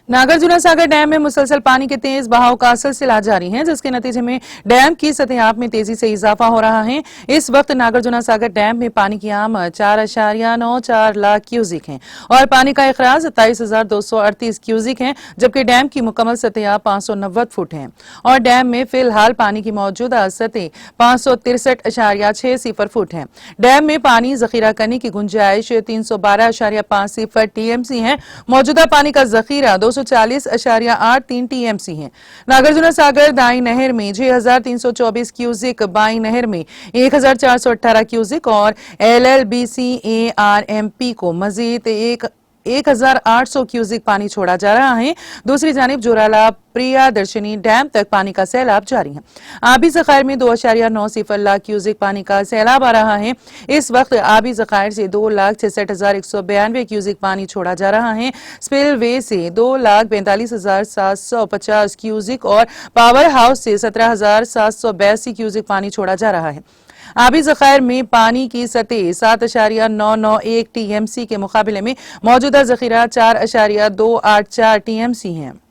Nagarjuna Sagar dam में मुसलसल पानी के तेज बहाव का सिलसिला जारी है, जिसके नतीजे में डैम की सतह में तेजी से इजाफा हो रहा है। इस वक्त नागार्जुन सागर डैम में पानी की आमद 4.94 लाख क्यूजिक है और पानी का इखराज 27,238 क्यूजिक है, जबकि डैम की मुकम्मल सतह 590 फुट है और डैम में फिलहाल पानी की मौजूदा सतह 563.60 फुट है। डैम में पानी जखीरा करने की गुंजाइश 312.50 टीएमसी है। मौजूदा पानी का जखीरा 240.83 टीएमसी है। नागार्जुन सागर दाई नहर में 6,324 क्यूजिक, बाई नहर में 1,418 क्यूजिक और LLBCARMP को मजीद 1,800 क्यूजिक पानी छोड़ा जा रहा है। दूसरी जानिब जोराला प्रियादर्शनी डैम तक पानी का सैलाब जारी है। आबी जखायर में 2.90 लाख क्यूजिक पानी का सैलाब आ रहा है। इस वक्त आबी जखायर से 2,66,192 क्यूजिक पानी छोड़ा जा रहा है। स्पिल वे से 2,42,750 क्यूजिक और पावर हाउस से 17,782 क्यूजिक पानी छोड़ा जा रहा है। आबी जखायर में पानी की सतह 7.991 टीएमसी के मुकाबले में मौजूदा जखीरा 4.284 टीएमसी है।